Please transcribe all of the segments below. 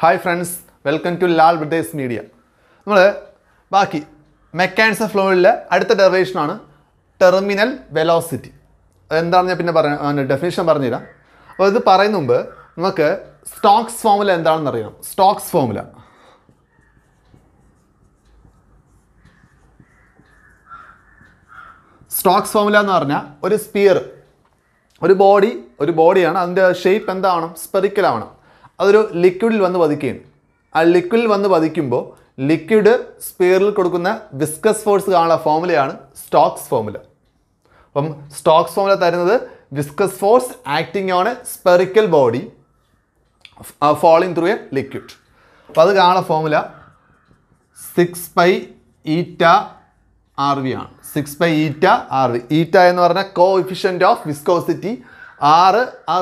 Hi friends, welcome to Lal Brothers Media. നമ്മൾ ബാക്കി mechanics of ഫ്ലോയിലെ അടുത്ത ഡെറിവേഷൻ ആണ് ടെർമിനൽ വെലോസിറ്റി. അതെന്താണെന്ന് ഞാൻ പിന്നെ ഡെഫിനേഷൻ പറഞ്ഞുതരാം. അപ്പോൾ ഇത് പറയുന്ന മുമ്പ് നമുക്ക് സ്റ്റോക്സ് ഫോർമുല എന്താണെന്ന് അറിയാം. സ്റ്റോക്സ് ഫോർമുല എന്ന് പറഞ്ഞാൽ ഒരു സ്പിയർ, ഒരു ബോഡിയാണ്. അതിൻ്റെ ഷേപ്പ് എന്താവണം? സ്പെറിക്കൽ ആവണം. അതൊരു ലിക്വിഡിൽ വന്ന് പതിക്കുകയാണ്. ആ ലിക്വിഡിൽ വന്ന് പതിക്കുമ്പോൾ ലിക്വിഡ് സ്പിയറിൽ കൊടുക്കുന്ന വിസ്കസ് ഫോഴ്സ് കാണുന്ന ഫോർമുലയാണ് സ്റ്റോക്സ് ഫോർമുല. അപ്പം സ്റ്റോക്സ് ഫോർമുല തരുന്നത് viscous force acting on A spherical body falling through a liquid. അപ്പോൾ അത് കാണുന്ന ഫോർമുല 6π eta RV ആണ്. 6π eta RV. ഈറ്റ എന്ന് പറഞ്ഞാൽ കോഎഫിഷ്യൻ്റ് ഓഫ് വിസ്കോസിറ്റി, ആറ് ആ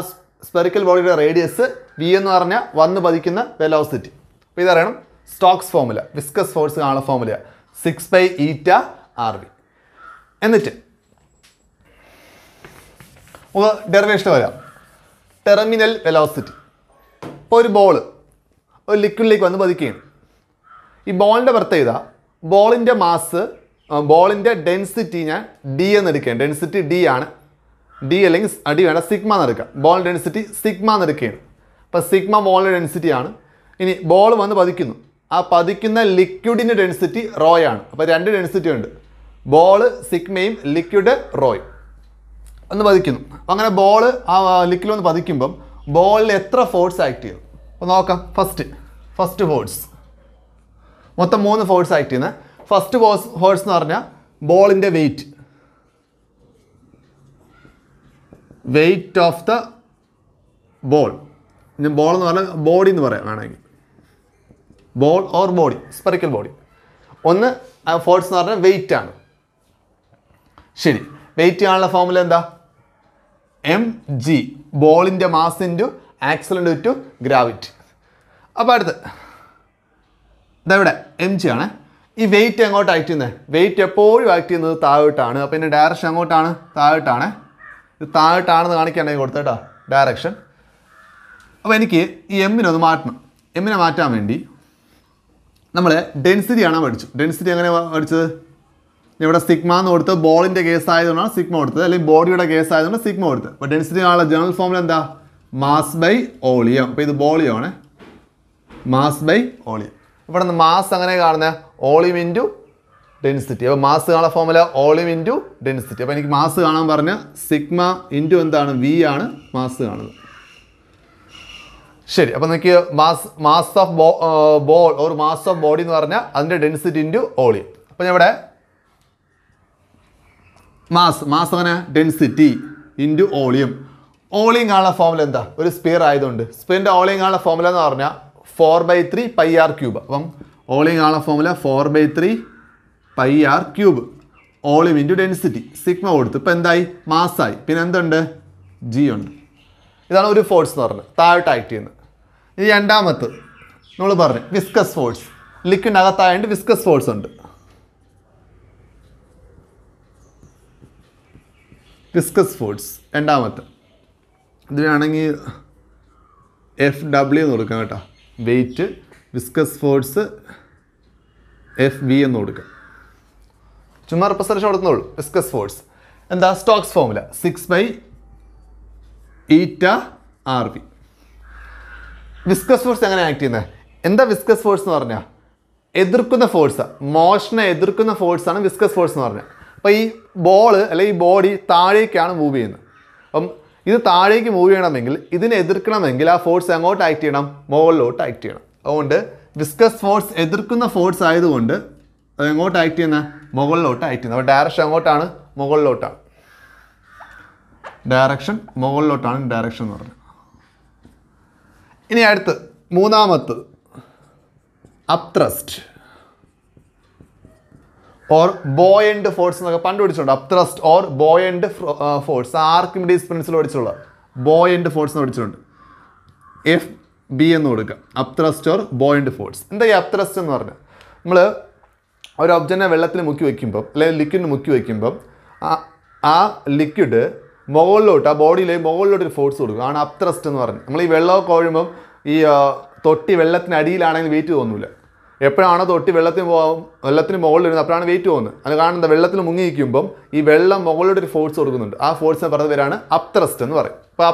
സ്പെറിക്കൽ ബോഡിയുടെ റേഡിയസ്, വി എന്ന് പറഞ്ഞാൽ വന്ന് പതിക്കുന്ന വെലോസിറ്റി. അപ്പോൾ ഇതറിയണം സ്റ്റോക്സ് ഫോർമുല. വിസ്കസ് ഫോഴ്സ് കാണുന്ന ഫോർമുല 6π eta RV. എന്നിട്ട് ഡെറിവേഷൻ വരാം. Terminal velocity. ഇപ്പോൾ ഒരു ഒരു ലിക്വിഡിലേക്ക് വന്ന് പതിക്കുകയാണ്. ഈ ബോളിൻ്റെ പ്രത്യേകത, ബോളിൻ്റെ ഡെൻസിറ്റി ഞാൻ ഡി എന്ന് എടുക്കുകയാണ്. ഡെൻസിറ്റി ഡി ആണ്. ഡി അല്ലെങ്കിൽ അടി വേണ്ട, സിഗ്മ എന്ന് എടുക്കാം. ബോൾ ഡെൻസിറ്റി സിഗ്മ എന്ന് എടുക്കുകയാണ്. അപ്പോൾ സിഗ്മ ബോളിൻ്റെ ഡെൻസിറ്റി ആണ്. ഇനി ബോൾ വന്ന് പതിക്കുന്നു. ആ പതിക്കുന്ന ലിക്വിഡിൻ്റെ ഡെൻസിറ്റി റോയാണ്. അപ്പോൾ രണ്ട് ഡെൻസിറ്റി ഉണ്ട്, ബോള് സിഗ്മയും ലിക്വിഡ് റോയും ഒന്ന് പതിക്കുന്നു. അപ്പം അങ്ങനെ ബോള് ആ ലിക്വിഡ് വന്ന് പതിക്കുമ്പം ബോളിൽ എത്ര ഫോഴ്സ് ആക്ട് ചെയ്യും? അപ്പോൾ നോക്കാം. ഫസ്റ്റ് ഫോഴ്സ്, മൊത്തം 3 ഫോഴ്സ് ആക്ട് ചെയ്യുന്നത്. ഫസ്റ്റ് ഫോഴ്സ് എന്ന് പറഞ്ഞാൽ ബോളിൻ്റെ weight of the ball. Ball എന്ന് പറഞ്ഞാൽ ബോഡി എന്ന് പറയാം വേണമെങ്കിൽ, ball or body, spherical body. ഒന്ന് ഫോഴ്സ് എന്ന് പറഞ്ഞാൽ വെയിറ്റ് ആണ്. ശരി, വെയിറ്റ് ചെയ്യാനുള്ള ഫോർമുല എന്താ? mg, ബോളിൻ്റെ mass into acceleration to gravity. അപ്പോൾ അടുത്ത് ഇതെവിടെ mg ആണ്. ഈ വെയിറ്റ് എങ്ങോട്ട് ആക്ട് ചെയ്യുന്നത്? വെയിറ്റ് എപ്പോഴും ആക്ട് ചെയ്യുന്നത് താഴോട്ടാണ്. അപ്പോൾ ഇതിൻ്റെ ഡയറക്ഷൻ എങ്ങോട്ടാണ്? താഴോട്ടാണ്. ഇത് താഴോട്ടാണെന്ന് കാണിക്കാനായി കൊടുത്തേട്ടാ ഡയറക്ഷൻ. അപ്പോൾ എനിക്ക് ഈ എമ്മിനൊന്ന് മാറ്റണം. എമ്മിനെ മാറ്റാൻ വേണ്ടി നമ്മൾ ഡെൻസിറ്റി ആണ് പഠിച്ചു. ഡെൻസിറ്റി എങ്ങനെ പഠിച്ചത്? ഇവിടെ സിഗ്മ എന്ന് കൊടുത്ത് ബോളിൻ്റെ കേസ് ആയതുകൊണ്ടാണ് സിഗ്മ കൊടുത്തത്, അല്ലെങ്കിൽ ബോഡിയുടെ കേസ് ആയതുകൊണ്ട് സിഗ്മ കൊടുത്തത്. അപ്പോൾ ഡെൻസിറ്റി ആണുള്ള ജനറൽ ഫോർമുല എന്താ? Mass by volume. അപ്പോൾ ഇത് വോളിയമാണ്, മാസ് ബൈ വോളിയം. ഇവിടെ നിന്ന് മാസ് അങ്ങനെ കാണുന്നത് വോളിയം ഇൻറ്റു ഡെൻസിറ്റി. അപ്പോൾ മാസ് കാണുന്ന ഫോർമുല വോളിയം ഇൻറ്റു ഡെൻസിറ്റി. അപ്പോൾ എനിക്ക് മാസ് കാണാൻ പറഞ്ഞാൽ സിഗ്മ ഇൻറ്റു എന്താണ്? വി ആണ് മാസ് കാണുന്നത്. ശരി, അപ്പോൾ നിങ്ങൾക്ക് mass of ball or mass of body എന്ന് പറഞ്ഞാൽ അതിൻ്റെ ഡെൻസിറ്റി ഇൻറ്റു വോളിയം. അപ്പോൾ ഞാൻ ഇവിടെ മാസ് അങ്ങനെ ഡെൻസിറ്റി ഇൻറ്റു വോളിയം. വോളിയം കാണുന്ന ഫോർമുല എന്താ? ഒരു സ്പിയർ ആയതുകൊണ്ട് സ്പിയറിൻ്റെ വോളിയം കാണുന്ന ഫോർമുല എന്ന് പറഞ്ഞാൽ 4/3 πr³. അപ്പം വോളിയം കാണുന്ന formula 4/3 πr³. Volume into density sigma കൊടുത്തു. ഇപ്പോൾ എന്തായി? മാസ്സായി. പിന്നെ എന്തുണ്ട്? ജി ഉണ്ട്. ഇതാണ് ഒരു ഫോഴ്സ് എന്ന് പറഞ്ഞത്, താഴോട്ട് ആക്ട് ചെയ്യുന്നത്. ഇനി രണ്ടാമത്തെ നമ്മൾ പറഞ്ഞു വിസ്കസ് ഫോഴ്സ്. ലിക്വിഡിനകത്തായതുകൊണ്ട് വിസ്കസ് ഫോഴ്സ് ഉണ്ട്. വിസ്കസ് ഫോഴ്സ് രണ്ടാമത്തെ. ഇതിനാണെങ്കിൽ FW എന്ന് കൊടുക്കാം കേട്ടോ. വെയിറ്റ് വിസ്കസ് ഫോഴ്സ് FV എന്ന് കൊടുക്കാം. ചുമ്മാ റിപ്രസെൻറ്റേഷൻ കൊടുക്കുന്നുള്ളൂ. വിസ്കസ് ഫോഴ്സ് എന്താ? Stokes formula 6π eta RV. Viscous force എങ്ങനെ ആക്ട് ചെയ്യുന്നത്? എന്താ വിസ്കസ് ഫോഴ്സ് എന്ന് പറഞ്ഞാൽ? എതിർക്കുന്ന ഫോഴ്സാണ്, മോഷനെ എതിർക്കുന്ന ഫോഴ്സാണ് വിസ്കസ് ഫോഴ്സ് എന്ന് പറഞ്ഞാൽ. അപ്പോൾ ഈ ബോള് അല്ലെങ്കിൽ ഈ ബോഡി താഴേക്കാണ് മൂവ് ചെയ്യുന്നത്. അപ്പം ഇത് താഴേക്ക് മൂവ് ചെയ്യണമെങ്കിൽ, ഇതിനെ എതിർക്കണമെങ്കിൽ ആ ഫോഴ്സ് എങ്ങോട്ട് ആക്ട് ചെയ്യണം? മുകളിലോട്ട് ആക്ട് ചെയ്യണം. അതുകൊണ്ട് വിസ്കസ് ഫോഴ്സ് എതിർക്കുന്ന ഫോഴ്സ് ആയതുകൊണ്ട് അത് എങ്ങോട്ട് ആക്ട് ചെയ്യുന്ന? മുകളിലോട്ട് ആക്ട് ചെയ്യുന്നത്. അപ്പോൾ ഡയറക്ഷൻ എങ്ങോട്ടാണ്? മുകളിലോട്ടാണ്. മുകളിലോട്ടാണ് ഡയറക്ഷൻ എന്ന് പറഞ്ഞത്. ഇനി അടുത്ത് മൂന്നാമത്തത് അപ്ത്രസ്റ്റ് ഓർ ബോയൻഡ് ഫോഴ്സ് എന്നൊക്കെ പണ്ട് പഠിച്ചിട്ടുണ്ട്. Upthrust or buoyant force, Archimedes principle പഠിച്ചുള്ള ബോയൻഡ് ഫോഴ്സ് എന്ന് പഠിച്ചിട്ടുണ്ട്. FB എന്ന് കൊടുക്കുക. Upthrust or buoyant force. എന്താ ഈ അപ്ത്രസ്റ്റ് എന്ന് പറഞ്ഞാൽ? നമ്മൾ ഒരു ഒബ്ജക്റ്റിനെ വെള്ളത്തിൽ മുക്കി വയ്ക്കുമ്പം അല്ലെങ്കിൽ ലിക്വിഡിന് മുക്കി വയ്ക്കുമ്പം ആ ലിക്വിഡ് മുകളിലോട്ട്, ആ ബോഡിയിലെ മുകളിലോട്ട് ഒരു ഫോഴ്സ് കൊടുക്കും. ആണ് അപ്ത്രസ്റ്റ് എന്ന് പറഞ്ഞത്. നമ്മൾ ഈ വെള്ളമൊക്കെ ഒഴുമ്പം ഈ തൊട്ടി വെള്ളത്തിനടിയിലാണെങ്കിൽ വെയിറ്റ് തോന്നില്ല. എപ്പോഴാണോ തൊട്ടി വെള്ളത്തിന് മുകളിൽ ഇരുന്നത് അപ്പോഴാണ് വെയിറ്റ് തോന്നുന്നത്. അത് കാണുന്നത് വെള്ളത്തിൽ മുങ്ങി നിൽക്കുമ്പം ഈ വെള്ളം മുകളിലോട്ട് ഒരു ഫോഴ്സ് കൊടുക്കുന്നുണ്ട്. ആ ഫോഴ്സിനെ പറയുന്ന പേരാണ് അപ്ത്രസ്റ്റ് എന്ന് പറയും. അപ്പോൾ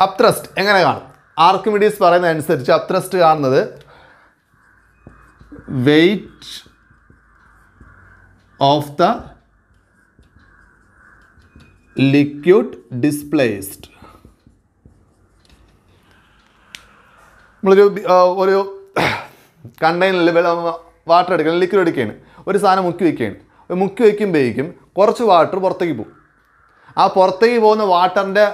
അപ്ത്രസ്റ്റ് എങ്ങനെ കാണും? ആർക്കിമിഡീസ് പറയുന്ന അനുസരിച്ച് അപ്ത്രസ്റ്റ് കാണുന്നത് wait of the liquid displaced. നമ്മളൊരു കണ്ടെയ്നറിൽ വാട്ടർ എടുക്കുകയാണ്, ലിക്വിഡ് എടുക്കുകയാണ്, ഒരു സാധനം മുക്കി വയ്ക്കുമ്പോഴേക്കും കുറച്ച് വാട്ടർ പുറത്തേക്ക് പോകും. ആ പുറത്തേക്ക് പോകുന്ന വാട്ടറിൻ്റെ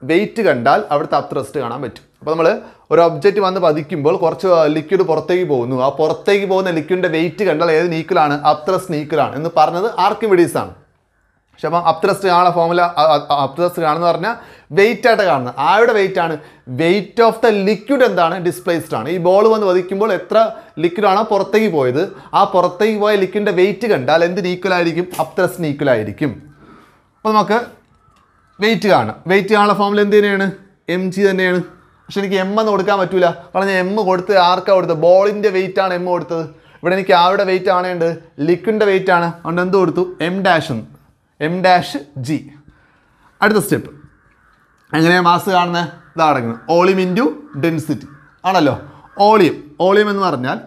വെയിറ്റ് കണ്ടാൽ അവിടുത്തെ അപ്ത്രസ്റ്റ് കാണാൻ പറ്റും. അപ്പോൾ നമ്മൾ ഒരു ഒബ്ജക്റ്റ് വന്ന് പതിക്കുമ്പോൾ കുറച്ച് ലിക്വിഡ് പുറത്തേക്ക് പോകുന്നു. ആ പുറത്തേക്ക് പോകുന്ന ലിക്വിഡിൻ്റെ വെയിറ്റ് കണ്ടാൽ ഏത് ഈക്വലാണ്? അപ്ത്രസ്റ്റ് ഈക്വലാണ് എന്ന് പറഞ്ഞത് ആർക്കിമിഡീസ് ആണ്. പക്ഷെ അപ്പം അപ്ത്രസ്റ്റ് കാണുന്ന ഫോമുല അപ്ത്രസ്റ്റ് കാണുന്ന പറഞ്ഞാൽ വെയിറ്റ് ആയിട്ട് കാണുന്നത്. ആരുടെ വെയിറ്റ് ആണ്? വെയിറ്റ് ഓഫ് ദ ലിക്വിഡ് എന്താണ്? ഡിസ്പ്ലേസ്ഡ് ആണ്. ഈ ബോൾ വന്ന് വധിക്കുമ്പോൾ എത്ര ലിക്വിഡാണോ പുറത്തേക്ക് പോയത്, ആ പുറത്തേക്ക് പോയ ലിക്വിഡിൻ്റെ വെയിറ്റ് കണ്ടാൽ എന്തിന് ഈക്വലായിരിക്കും? അപ്ത്രസ്റ്റിന് ഈക്വലായിരിക്കും. അപ്പോൾ നമുക്ക് വെയിറ്റ് കാണാം. വെയിറ്റ് കാണുന്ന ഫോമിൽ എന്ത് തന്നെയാണ്? mg തന്നെയാണ്. പക്ഷെ എനിക്ക് m എന്ന് കൊടുക്കാൻ പറ്റൂല. കാരണം ഞാൻ m കൊടുത്ത് ആർക്കാണ് കൊടുത്തത്? ബോളിൻ്റെ വെയിറ്റ് ആണ് m കൊടുത്തത്. ഇവിടെ എനിക്ക് ആരുടെ വെയിറ്റ് ആണേണ്ടത്? ലിക്വിഡിൻ്റെ വെയിറ്റ് ആണ്. അതുകൊണ്ട് എന്ത് കൊടുത്തു? m'. അടുത്ത സ്റ്റെപ്പ് എങ്ങനെയാണ് മാസ് കാണുന്നത്? ഇതാ അടങ്ങുന്നത് വോളിയം ഇൻറ്റു ഡെൻസിറ്റി ആണല്ലോ. വോളിയം എന്ന് പറഞ്ഞാൽ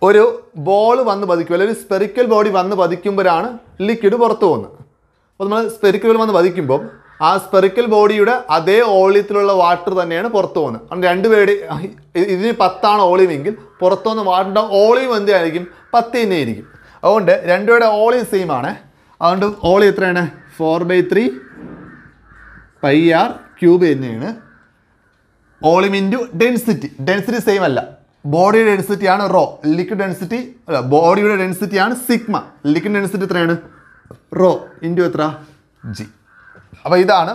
ഒരു ബോൾ വന്ന് പതിക്കും, അല്ലെങ്കിൽ ഒരു സ്പെറിക്കൽ ബോഡി വന്ന് പതിക്കുമ്പോഴാണ് ലിക്വിഡ് പുറത്തു പോകുന്നത്. അപ്പോൾ നമ്മൾ സ്പെറിക്കൽ വന്ന് പതിക്കുമ്പോൾ ആ സ്പെറിക്കൽ ബോഡിയുടെ അതേ വോളിയത്തിലുള്ള വാട്ടർ തന്നെയാണ് പുറത്തു പോകുന്നത്. കാരണം രണ്ടുപേരുടെ ഇതിന് 10 വോളിയമെങ്കിൽ പുറത്തു വന്ന വാട്ടറിൻ്റെ വോളിയം എന്തായിരിക്കും? 10 തന്നെ ആയിരിക്കും. അതുകൊണ്ട് രണ്ടുപേരുടെ വോളിയം സെയിം ആണ്. അതുകൊണ്ട് വോളിയം എത്രയാണ്? 4/3 πr³ തന്നെയാണ്. വോളിയം ഇൻറ്റു ഡെൻസിറ്റി സെയിം അല്ല. ബോഡിയുടെ ഡെൻസിറ്റിയാണ് റോ, ലിക്വിഡ് ഡെൻസിറ്റി അല്ല, ബോഡിയുടെ ഡെൻസിറ്റിയാണ് സിഗ്മ. ലിക്വിഡ് ഡെൻസിറ്റി എത്രയാണ്? റോ ഇൻറ്റു എത്ര? g. അപ്പോൾ ഇതാണ്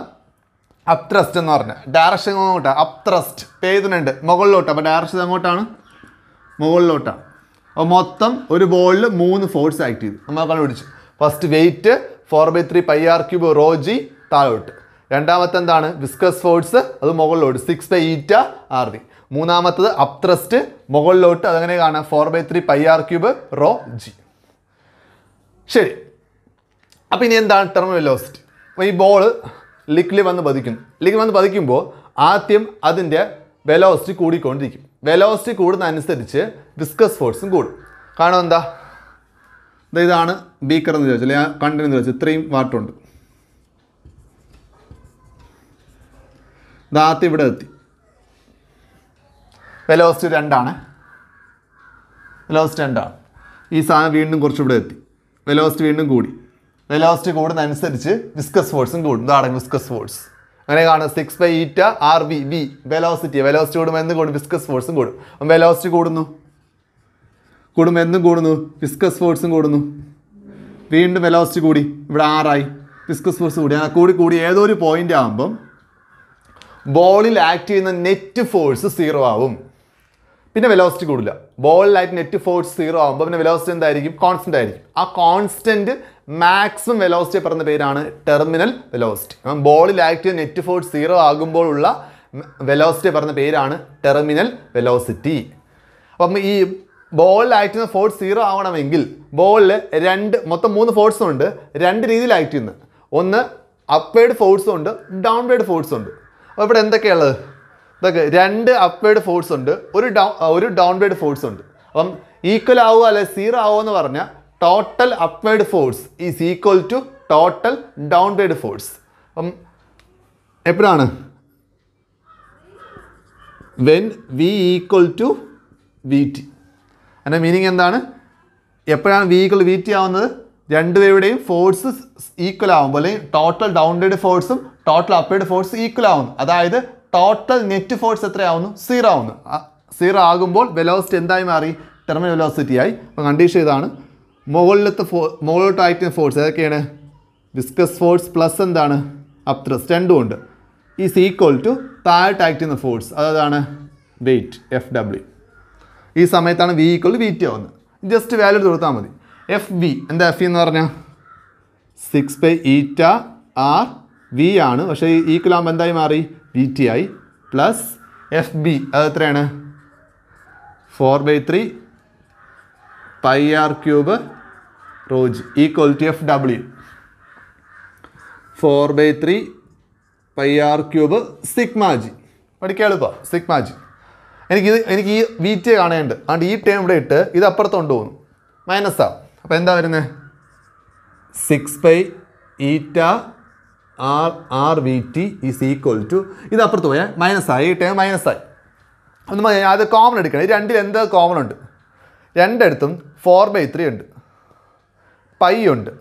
അപ്ത്രസ്റ്റ് എന്ന് പറഞ്ഞാൽ. ഡയറക്ഷൻ അങ്ങോട്ടാണ് അപ്ത്രസ്റ്റ്. പേരുന്നുണ്ട് മുകളിലോട്ട്. അപ്പോൾ ഡയറക്ഷൻ അങ്ങോട്ടാണ്? മുകളിലോട്ടാണ്. അപ്പോൾ മൊത്തം ഒരു ബോളിൽ 3 ഫോഴ്സ് ആക്ട് ചെയ്തു നമ്മൾ കണ്ടുപിടിച്ചു. First wait 4/3 πr³ raw g താഴോട്ട്. രണ്ടാമത്തെ എന്താണ്? വിസ്കസ് ഫോഴ്സ്, അത് മുകളിലോട്ട് 6/η rv. മൂന്നാമത്തത് അപ്ത്രസ്റ്റ് മുകളിലോട്ട്. അതങ്ങനെ കാണാം 4/3 πr³ റോ g. ശരി, അപ്പോൾ ഇനി എന്താണ് ടെർമിനൽ വെലോസിറ്റി? അപ്പോൾ ഈ ബോൾ ലിക്വിഡ് വന്ന് പതിക്കുമ്പോൾ ആദ്യം അതിൻ്റെ വെലോസിറ്റി കൂടിക്കൊണ്ടിരിക്കും. വെലോസിറ്റി കൂടുന്നതനുസരിച്ച് വിസ്കസ് ഫോഴ്സും കൂടും. കാരണം എന്താ? ഇതാണ് ബീക്കർ എന്ന് ചോദിച്ചാൽ, ഞാൻ കണ്ടെയ്നർ വെച്ചാൽ ഇത്രയും വാട്ടർ ഉണ്ട്. ആദ്യം ഇവിടെ എത്തി. വെലോസിറ്റി 2 ആണ്. ഈ സാധനം വീണ്ടും കുറച്ചുകൂടെ എത്തി. വെലോസിറ്റി വീണ്ടും കൂടി. വെലോസിറ്റി കൂടുന്നതനുസരിച്ച് വിസ്കസ് ഫോഴ്സും കൂടും. ഇതാണ് വിസ്കസ് ഫോഴ്സ്. അങ്ങനെ കാണും 6/η rv. വെലോസിറ്റി കൂടുമ്പോൾ എന്തും കൂടും? വിസ്കസ് ഫോഴ്സും കൂടും. അപ്പം വെലോസിറ്റി കൂടുമ്പോൾ എന്തും കൂടുന്നു? വിസ്കസ് ഫോഴ്സും കൂടുന്നു. വീണ്ടും വെലോസിറ്റി കൂടി. ഇവിടെ 6 ആയി. വിസ്കസ് ഫോഴ്സ് കൂടി ഏതോ ഒരു പോയിന്റ് ആകുമ്പം ബോളിൽ ആക്ട് ചെയ്യുന്ന നെറ്റ് ഫോഴ്സ് 0 ആവും. പിന്നെ വെലോസിറ്റി കൂടില്ല. ബോളിലായിട്ട് നെറ്റ് ഫോഴ്സ് 0 ആകുമ്പോൾ പിന്നെ വെലോസിറ്റി എന്തായിരിക്കും? കോൺസ്റ്റന്റ് ആയിരിക്കും. ആ കോൺസ്റ്റന്റ് മാക്സിമം വെലോസിറ്റി പറയുന്ന പേരാണ് ടെർമിനൽ വെലോസിറ്റി. ബോളിൽ ആക്ട് ചെയ്യുന്ന നെറ്റ് ഫോഴ്സ് 0 ആകുമ്പോഴുള്ള വെലോസിറ്റി പറയുന്ന പേരാണ് ടെർമിനൽ വെലോസിറ്റി. അപ്പം ഈ ബോളിൽ ആക്ട് ചെയ്യുന്ന ഫോഴ്സ് 0 ആവണമെങ്കിൽ ബോളിൽ മൊത്തം 3 ഫോഴ്സും ഉണ്ട്. 2 രീതിയിൽ ആക്ട് ചെയ്യുന്നത്. ഒന്ന് അപ്വേഡ് ഫോഴ്സും ഉണ്ട്, ഡൗൺവേഡ് ഫോഴ്സും ഉണ്ട്. അപ്പോൾ ഇവിടെ എന്തൊക്കെയുള്ളത്? ഇതൊക്കെ 2 അപ്വേഡ് ഫോഴ്സ് ഉണ്ട്, ഒരു ഡൗൺവേഡ് ഫോഴ്സ് ഉണ്ട്. അപ്പം ഈക്വൽ ആവുക അല്ലെ 0 ആവുക എന്ന് പറഞ്ഞാൽ total upward force is equal to total downward force. അപ്പം എപ്പോഴാണ്? When v equal to vt. അതിൻ്റെ മീനിങ് എന്താണ്? എപ്പോഴാണ് v ഈക്വൽ vt ആവുന്നത്? രണ്ടുപേരുടെയും ഫോഴ്സ് ഈക്വൽ ആവുമ്പോൾ, അല്ലെങ്കിൽ ടോട്ടൽ ഡൗൺവേഡ് ഫോഴ്സും ടോട്ടൽ അപ്വേഡ് ഫോഴ്സ് ഈക്വൽ ആവുന്നു. അതായത് ടോട്ടൽ നെറ്റ് ഫോഴ്സ് എത്രയാവുന്നു? 0 ആവുന്നു. 0 ആകുമ്പോൾ വെലോസിറ്റി എന്തായി മാറി? ടെർമിനൽ വെലോസിറ്റി ആയി. അപ്പോൾ കണ്ടീഷൻ ഇതാണ്. മുകളിലോട്ട് ആക്ട് ഫോഴ്സ് ഏതൊക്കെയാണ്? വിസ്കസ് ഫോഴ്സ് പ്ലസ് എന്താണ്? അപ്ത്രസ്റ്റ്. രണ്ടും ഉണ്ട്. ഈസ് ഈക്വൽ ടു താഴോട്ട് ആക്ട് ചെയ്യുന്ന ഫോഴ്സ്, അതാണ് വെയിറ്റ് Fw. ഈ സമയത്താണ് v ഈക്വൽ vt ആവുന്നത്. ജസ്റ്റ് വാല്യൂ കൊടുത്താൽ മതി. Fv എന്താ? F എന്ന് പറഞ്ഞാൽ 6/η rv ആണ്. പക്ഷേ ഈക്വൽ ആകുമ്പോൾ എന്തായി മാറി? vt ആയി. പ്ലസ് എഫ് ബി അത് എത്രയാണ് 4/3 pi R cube rho G equal to F W 4/3 pi R cube sigma G പഠിക്കാൻ എളുപ്പം സിഗ്മ ജി എനിക്ക് ഈ വി ടി കാണേണ്ടത് അതുകൊണ്ട് ഈ ടേം ഇവിടെ ഇട്ട് ഇത് അപ്പുറത്ത് കൊണ്ടുപോകുന്നു മൈനസ് ആവും അപ്പോൾ എന്താ വരുന്നത് 6 eta R V T is equal to ഇത് അപ്പുറത്ത് പോയാൽ മൈനസായി ഈ ടേം മൈനസായി ഒന്ന് അത് കോമൺ എടുക്കണം ഈ രണ്ടിൽ എന്താ കോമൺ ഉണ്ട് രണ്ടിടത്തും 4/3 ഉണ്ട് പൈ ഉണ്ട്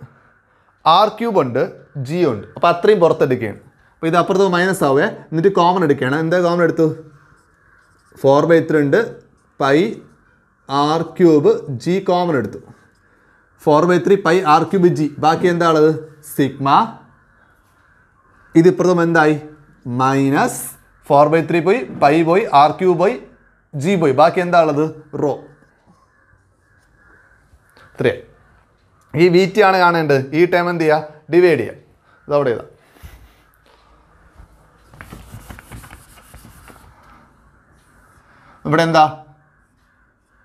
ആർ ക്യൂബ് ഉണ്ട് ജി ഉണ്ട് അപ്പോൾ അത്രയും പുറത്തെടുക്കുകയാണ് അപ്പോൾ ഇത് അപ്പുറത്ത് മൈനസ് ആവുക എന്നിട്ട് കോമൺ എടുക്കുകയാണ് എന്താ കോമൺ എടുത്തു 4/3 ഉണ്ട് pi R cube G common എടുത്തു 4/3 പൈ ആർ ക്യൂബ് ജി ബാക്കി എന്താ ഉള്ളത് സിഗ്മ ഇതിപ്പുറത്തും എന്തായി മൈനസ് 4/3 പോയി പൈ പോയി ആർ ക്യൂബ് പോയി ജി പോയി ബാക്കി എന്താ ഉള്ളത് റോ ഇത്രേ ഈ വി ടി ആണ് കാണേണ്ടത് ഈ ടൈം എന്ത് ചെയ്യുക ഡിവൈഡ് ചെയ്യുക ഇതവിടെ ചെയ്താൽ ഇവിടെ എന്താ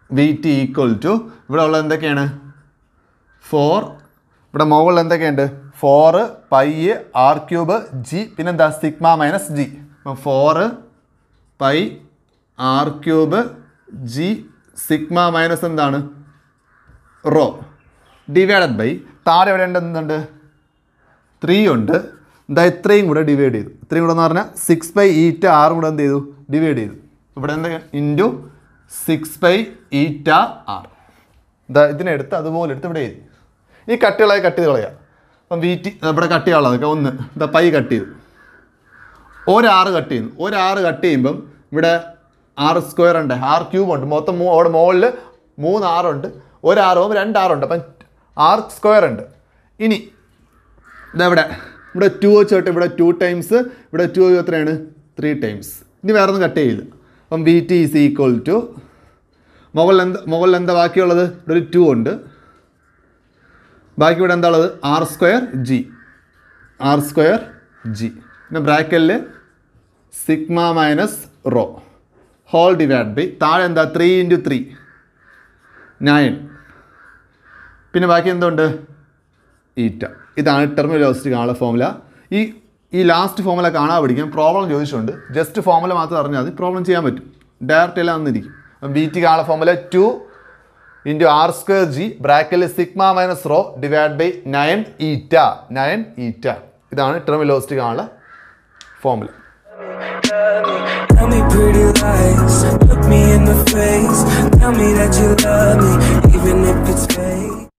വി ടി ഈക്വൽ ടു ഇവിടെ ഉള്ളത് എന്തൊക്കെയാണ് 4 ഇവിടെ മുകളിൽ എന്തൊക്കെയുണ്ട് 4 പൈ ആർ ക്യൂബ് ജി പിന്നെന്താ സിഗ്മ മൈനസ് ജി അപ്പം 4 pi R cube G sigma minus എന്താണ് റോ ഡിവൈഡഡ് ബൈ താഴെ എവിടെ എന്തുണ്ട് 3 ഉണ്ട് എന്താ ഇത്രയും കൂടെ ഡിവൈഡ് ചെയ്തു ഇത്രയും കൂടെ എന്ന് പറഞ്ഞാൽ 6 ഈറ്റ ആറും കൂടെ എന്ത് ചെയ്തു ഡിവൈഡ് ചെയ്തു ഇവിടെ എന്താ ഇൻറ്റു 6 ഈറ്റ ആർ ഇതാ ഇതിനെടുത്ത് അതുപോലെ എടുത്ത് ഇവിടെ എഴുതി ഈ കട്ടികളായി കട്ട് ചെയ്ത് കളയുക അപ്പം വി ടി ഇവിടെ കട്ട് ചെയ്യാനുള്ളതൊക്കെ ഒന്ന് ഇതാ പൈ കട്ട് ചെയ്തു ഒരാറ് കട്ട് ചെയ്യുന്നു ഒരാറ് കട്ട് ചെയ്യുമ്പം ഇവിടെ r² ഉണ്ട് ആർ ക്യൂബ് ഉണ്ട് മൊത്തം അവിടെ മുകളിൽ 3 ആറുണ്ട് ഒരാറും 2 ആറുണ്ട് അപ്പം r² ഉണ്ട് ഇനി ഇതെവിടെ ഇവിടെ 2 വെച്ചിട്ട് ഇവിടെ 2 ടൈംസ് ഇവിടെ 2 എത്രയാണ് 3 ടൈംസ് ഇനി വേറെ ഒന്നും കട്ട് ചെയ്യില്ല അപ്പം V T is equal to മുകളിൽ എന്താ ബാക്കിയുള്ളത് ഇവിടെ ഒരു 2 ഉണ്ട് ബാക്കി ഇവിടെ എന്താ ഉള്ളത് r² ജി പിന്നെ ബ്രാക്കറ്റിൽ sigma minus rho whole divide by താഴെ എന്താ 3 × 3 9 പിന്നെ ബാക്കി എന്തുണ്ട് ഈറ്റ ഇതാണ് ടെർമിനൽ വെലോസിറ്റി കാണാനുള്ള ഫോമുല ഈ ലാസ്റ്റ് ഫോമുല കാണാൻ പഠിക്കാം പ്രോബ്ലം ചോദിച്ചിട്ടുണ്ട് ജസ്റ്റ് ഫോമുല മാത്രം അറിഞ്ഞാൽ മതി പ്രോബ്ലം ചെയ്യാൻ പറ്റും ഡയറക്റ്റ് എല്ലാം വന്നിരിക്കും അപ്പം ബി ടി കാണാനുള്ള ഫോമുല 2 × r² ജി ബ്രാക്കറ്റിൽ sigma minus rho divide by 9 eta ഇതാണ് ടെർമിനൽ വെലോസിറ്റി കാണാനുള്ള ഫോമുല. Tell me pretty lies, look me in the face, tell me that you love me, even if it's fake.